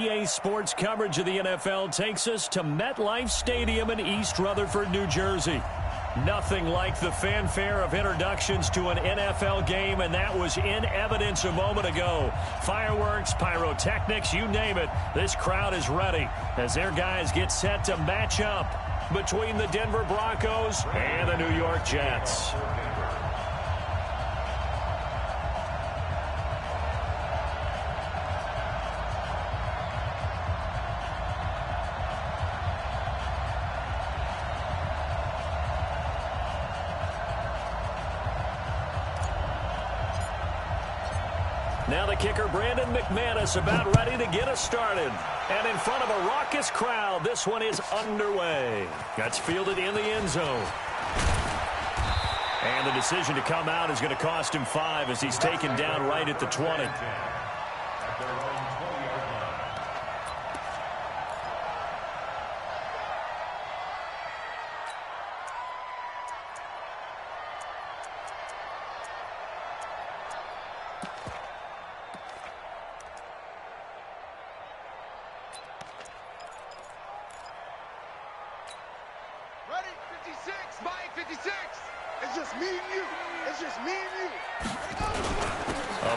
EA Sports coverage of the NFL takes us to MetLife Stadium in East Rutherford, New Jersey. Nothing like the fanfare of introductions to an NFL game, and that was in evidence a moment ago. Fireworks, pyrotechnics, you name it. This crowd is ready as their guys get set to match up between the Denver Broncos and the New York Jets. Now the kicker, Brandon McManus, about ready to get us started. And in front of a raucous crowd, this one is underway. That's fielded in the end zone. And the decision to come out is going to cost him 5 as he's taken down right at the 20.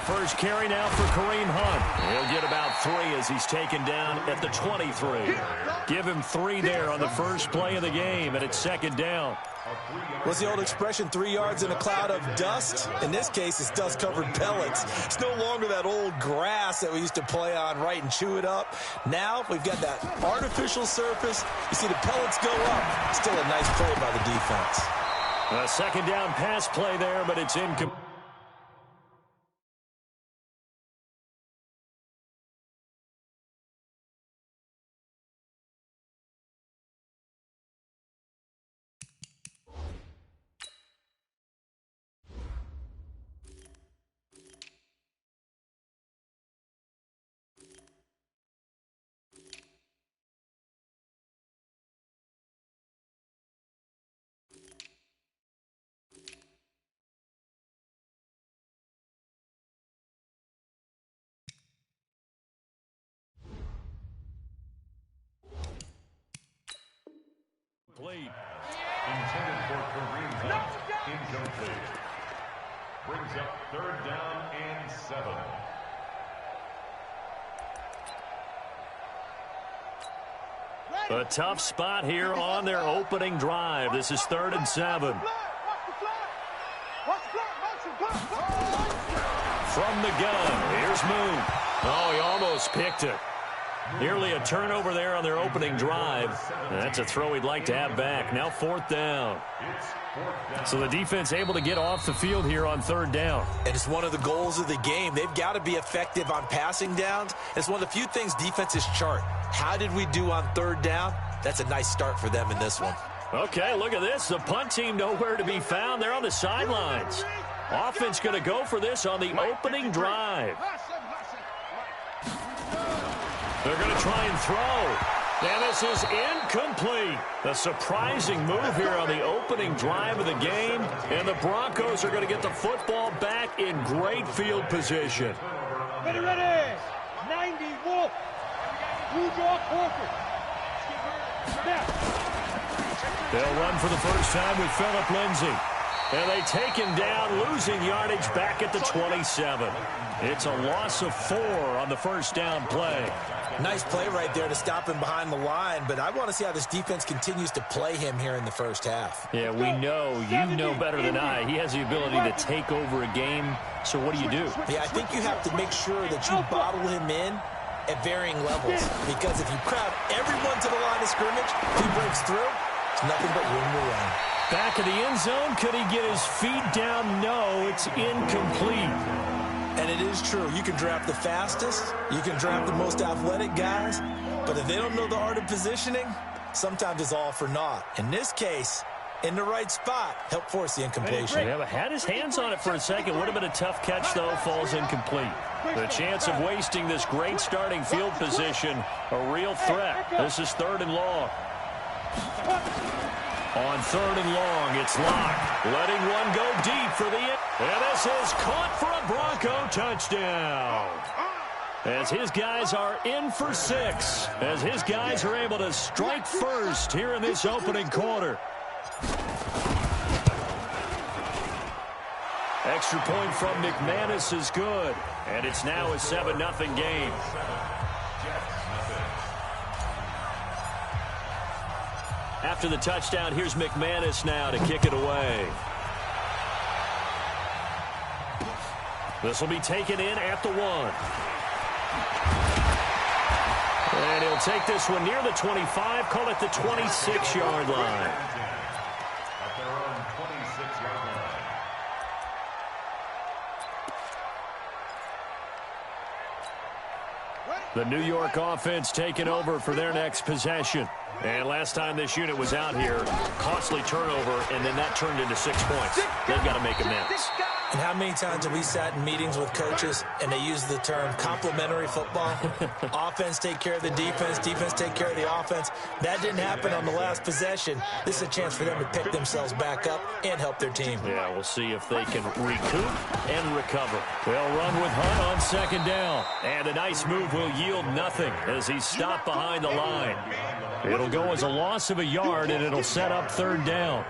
First carry now for Kareem Hunt. He'll get about 3 as he's taken down at the 23. Give him 3 there on the first play of the game, and it's second down. What's the old expression, 3 yards in a cloud of dust? In this case, it's dust-covered pellets. It's no longer that old grass that we used to play on, right, and chew it up. Now we've got that artificial surface. You see the pellets go up. Still a nice play by the defense. A second down pass play there, but it's incomplete. Intended for Kareem Hunt, incomplete. Brings up 3rd down and 7. A tough spot here on their opening drive. This is 3rd and 7. From the gun, here's Moon. Oh, he almost picked it. Nearly a turnover there on their opening drive. That's a throw he'd like to have back. Now 4th down. So the defense able to get off the field here on 3rd down. And it's one of the goals of the game. They've got to be effective on passing downs. It's one of the few things defenses chart. How did we do on 3rd down? That's a nice start for them in this one. Okay, look at this. The punt team nowhere to be found. They're on the sidelines. Offense going to go for this on the opening drive. They're going to try and throw. And this is incomplete. A surprising move here on the opening drive of the game. And the Broncos are going to get the football back in great field position. Ready, ready. 90, Wolf. Blue draw, Corker. They'll run for the first time with Phillip Lindsay. And they take him down, losing yardage back at the 27. It's a loss of 4 on the first down play. Nice play right there to stop him behind the line, but I want to see how this defense continues to play him here in the first half. Yeah, we know, you know better than I, he has the ability to take over a game, so what do? Yeah, I think you have to make sure that you bottle him in at varying levels, because if you crowd everyone to the line of scrimmage, if he breaks through, it's nothing but room to run. Back of the end zone, could he get his feet down? No, it's incomplete. And it is true. You can draft the fastest. You can draft the most athletic guys. But if they don't know the art of positioning, sometimes it's all for naught. In this case, in the right spot, help force the incompletion. Yeah, but had his hands on it for a second. Would have been a tough catch, though. Falls incomplete. The chance of wasting this great starting field position, a real threat. This is 3rd and long. On 3rd and long, it's locked. Letting one go deep for the... And this is caught for a Bronco touchdown. as his guys are in for 6, as his guys are able to strike first here in this opening quarter. Extra point from McManus is good, and it's now a 7-0 game. After the touchdown, here's McManus now to kick it away. This will be taken in at the 1. And he'll take this one near the 25, call it the 26-yard line. At their own 26-yard line. The New York offense taking over for their next possession. And last time this unit was out here, costly turnover, and then that turned into 6 points. They've got to make amends. And how many times have we sat in meetings with coaches and they use the term complementary football? Offense take care of the defense, defense take care of the offense. That didn't happen on the last possession. This is a chance for them to pick themselves back up and help their team. Yeah, we'll see if they can recoup and recover. They'll run with Hunt on second down. And a nice move will yield nothing as he's stopped behind the line. It'll go as a loss of a yard, and it'll set up third down.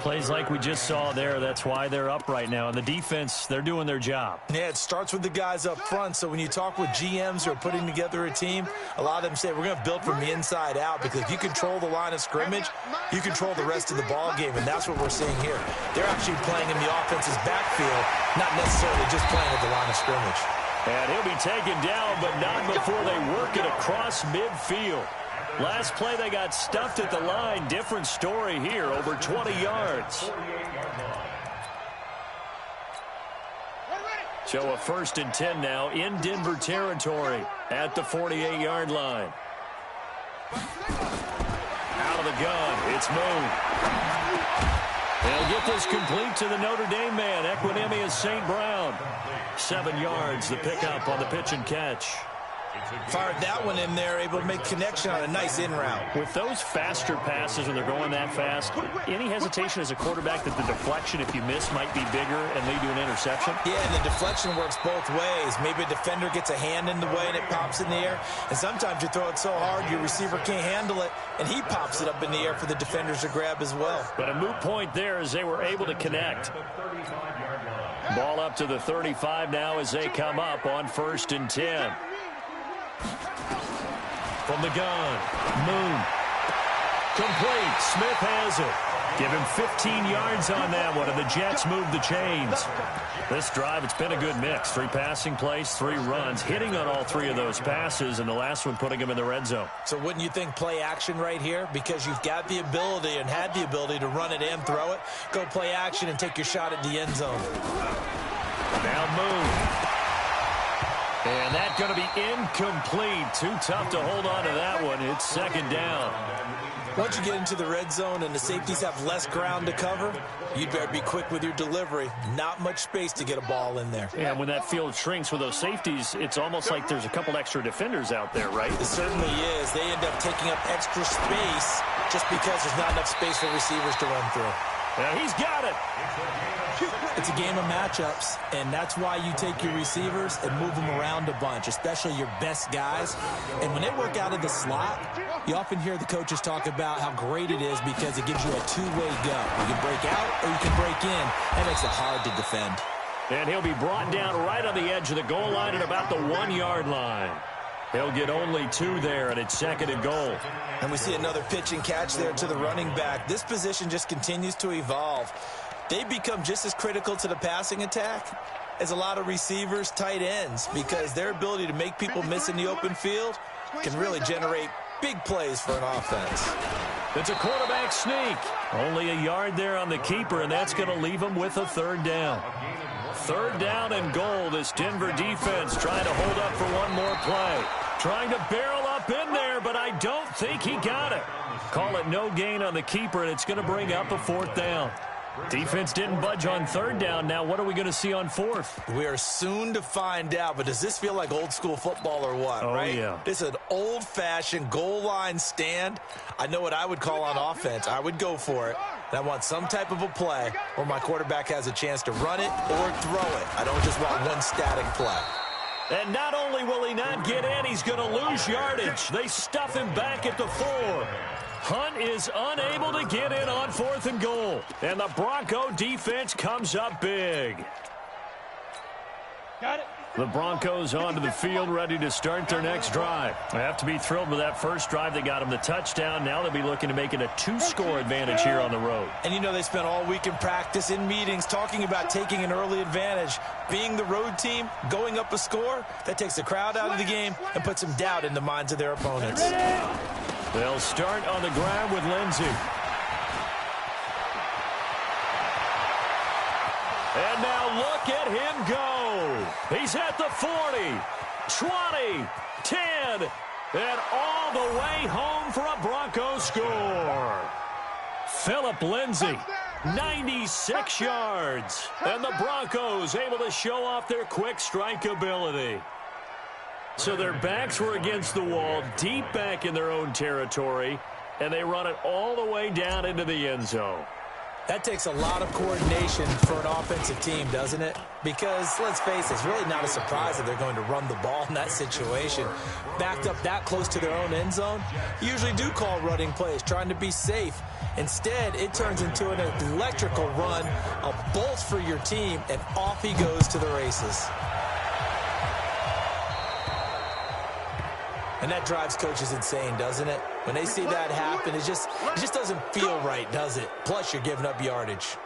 Plays like we just saw there, that's why they're up right now. And the defense, they're doing their job. Yeah, it starts with the guys up front. So when you talk with GMs who are putting together a team, a lot of them say we're going to build from the inside out, because if you control the line of scrimmage, you control the rest of the ball game, and that's what we're seeing here. They're actually playing in the offense's backfield, not necessarily just playing at the line of scrimmage. And he'll be taken down, but not before they work it across midfield. Last play, they got stuffed at the line. Different story here, over 20 yards. So a 1st and 10 now in Denver territory at the 48-yard line. Out of the gun, it's Moon. They'll get this complete to the Notre Dame man, Equinemius St. Brown. 7 yards, the pickup on the pitch and catch. Fired that one in there, able to make connection on a nice in route. With those faster passes when they're going that fast, any hesitation as a quarterback that the deflection, if you miss, might be bigger and lead to an interception? Yeah, and the deflection works both ways. Maybe a defender gets a hand in the way and it pops in the air. And sometimes you throw it so hard your receiver can't handle it, and he pops it up in the air for the defenders to grab as well. But a moot point there as they were able to connect. Ball up to the 35 now as they come up on 1st and 10. From the gun, Moon. Complete. Smith has it. Give him 15 yards on that one, and the Jets move the chains. This drive, it's been a good mix. 3 passing plays, 3 runs, hitting on all 3 of those passes, and the last one putting him in the red zone. So wouldn't you think play action right here? Because you've got the ability and had the ability to run it and throw it. Go play action and take your shot at the end zone. Now Moon. And that's going to be incomplete. Too tough to hold on to that one. It's 2nd down. Once you get into the red zone and the safeties have less ground to cover, you'd better be quick with your delivery. Not much space to get a ball in there. Yeah, when that field shrinks with those safeties, it's almost like there's a couple extra defenders out there, right? It certainly is. They end up taking up extra space just because there's not enough space for receivers to run through. Yeah, he's got it. It's a game of matchups, and that's why you take your receivers and move them around a bunch, especially your best guys. And when they work out of the slot, you often hear the coaches talk about how great it is because it gives you a two-way go. You can break out or you can break in. That makes it hard to defend. And he'll be brought down right on the edge of the goal line at about the 1-yard line. He'll get only 2 there, and it's 2nd and goal. And we see another pitch and catch there to the running back. This position just continues to evolve. They become just as critical to the passing attack as a lot of receivers, tight ends, because their ability to make people miss in the open field can really generate big plays for an offense. It's a quarterback sneak. Only a yard there on the keeper, and that's going to leave him with a 3rd down. 3rd down and goal. This Denver defense trying to hold up for one more play. Trying to barrel up in there, but I don't think he got it. Call it no gain on the keeper, and it's going to bring up a 4th down. Defense didn't budge on 3rd down. Now what are we going to see on 4th? We are soon to find out, but does this feel like old school football or what, right? Yeah. This is an old-fashioned goal line stand. I know what I would call on offense. I would go for it. And I want some type of a play where my quarterback has a chance to run it or throw it. I don't just want one static play. And not only will he not get in, he's going to lose yardage. They stuff him back at the 4. Hunt is unable to get in on 4th and goal. And the Bronco defense comes up big. Got it. The Broncos onto the field, ready to start their next drive. They have to be thrilled with that first drive. They got them the touchdown. Now they'll be looking to make it a 2-score advantage here on the road. And you know they spent all week in practice, in meetings, talking about taking an early advantage. Being the road team, going up a score, that takes the crowd out of the game and puts some doubt in the minds of their opponents. They'll start on the ground with Lindsey. And now look at him go. He's at the 40, 20, 10, and all the way home for a Bronco score. Phillip Lindsay, 96 yards. And the Broncos able to show off their quick strike ability. So their backs were against the wall, deep back in their own territory, and they run it all the way down into the end zone. That takes a lot of coordination for an offensive team, doesn't it? Because, let's face it, it's really not a surprise that they're going to run the ball in that situation. Backed up that close to their own end zone, you usually do call running plays, trying to be safe. Instead, it turns into an electrical run, a bolt for your team, and off he goes to the races. And that drives coaches insane, doesn't it? When they see that happen, it just doesn't feel right, does it? Plus, you're giving up yardage.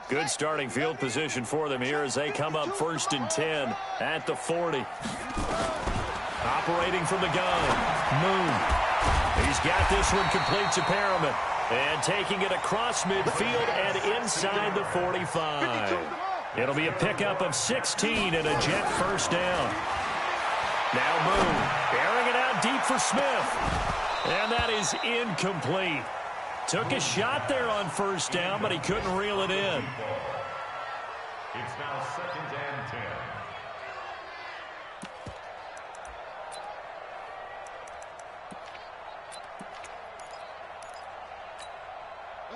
Good starting field position for them here as they come up 1st and 10 at the 40. Operating from the gun, Moon. He's got this one complete to Perriman. And taking it across midfield and inside the 45. It'll be a pickup of 16 and a jet first down. Now Moon, airing it out deep for Smith. And that is incomplete. Took a shot there on first down, but he couldn't reel it in. It's now 2nd and 10.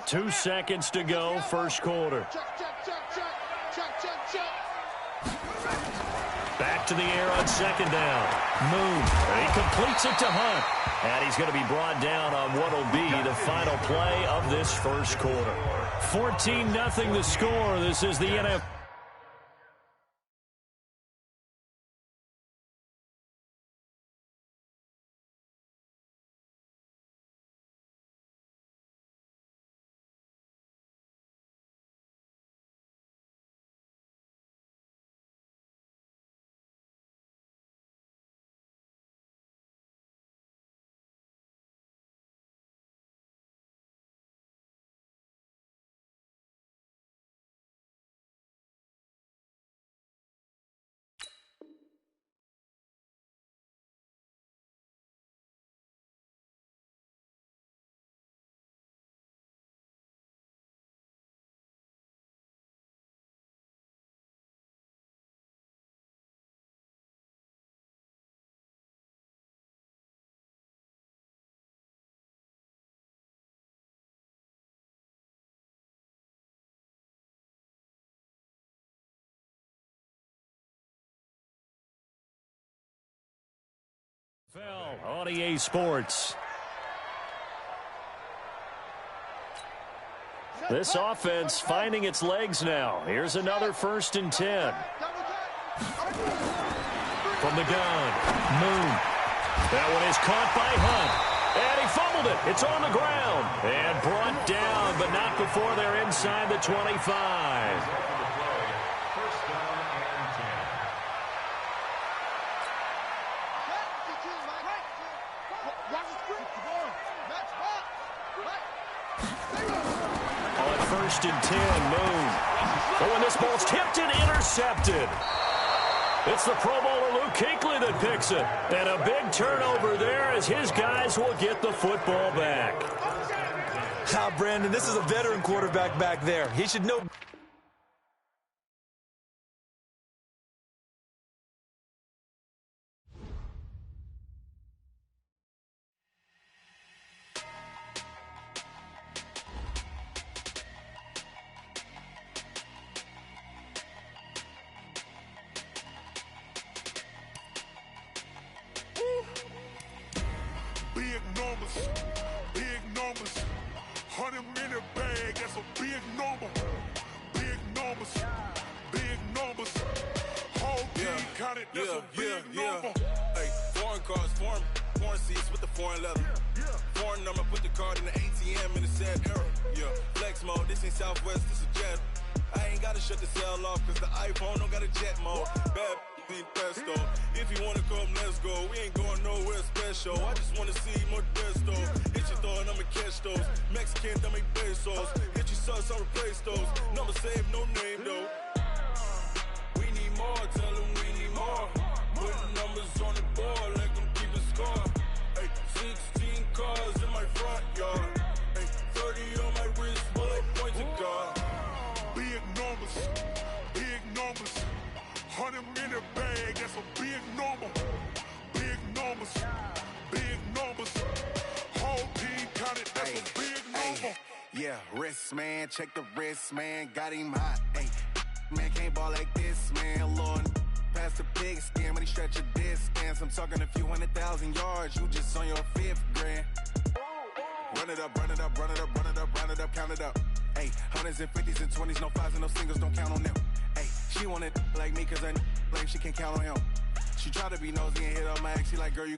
2 seconds to go, first quarter. Back to the air on 2nd down. Moon. He completes it to Hunt. And he's going to be brought down on what will be the final play of this first quarter. 14-0 the score. This is the NFL. On EA Sports. This offense finding its legs now. Here's another 1st and 10. From the gun, Moon. That one is caught by Hunt. And he fumbled it. It's on the ground. And brought down, but not before they're inside the 25. On 1st and 10, Moon. Oh, and this ball's tipped and intercepted. It's the Pro Bowler Luke Kuechly that picks it. And a big turnover there as his guys will get the football back. Brandon, this is a veteran quarterback back there. He should know. that's a big number. Big numbers, big numbers. Whole team counted, that's a big number. Hey, foreign cars, foreign seats with the foreign leather. Foreign number, put the card in the ATM in the sad era. Yeah, flex mode, this ain't Southwest, this is Jet. I ain't gotta shut the cell off, cause the iPhone don't got a jet mode. Bad be pesto. If you wanna come, let's go. We ain't going nowhere special. I just wanna see more desto. Hit your throw and I'ma catch those. Mexican, don't make pesos. Hit your sauce, I'll replace those. Number save, no name though. We need more, tell them we need more. Putting numbers on the board, like I'm keeping score. Hey, 16 cars in my front yard. Hey, 30 on my wrist, bullet point to God. Big numbers, big numbers. 100 in the bag, that's a big number. Big numbers, big numbers. Whole team counted, that's a big number. Yeah, wrist man, check the wrist man, got him hot. Hey, man can't ball like this, man. Lord, past the pig skin when he stretch a distance. I'm talking a few 100,000 yards, you just on your 5th grand. Run it up, run it up, run it up, run it up, run it up, count it up. Hey, 100s and 50s and 20s, no 5s and no singles, don't count on them. Hey, she want it like me, cause I like she can't count on him. She try to be nosy and hit up my ex, she like, girl, you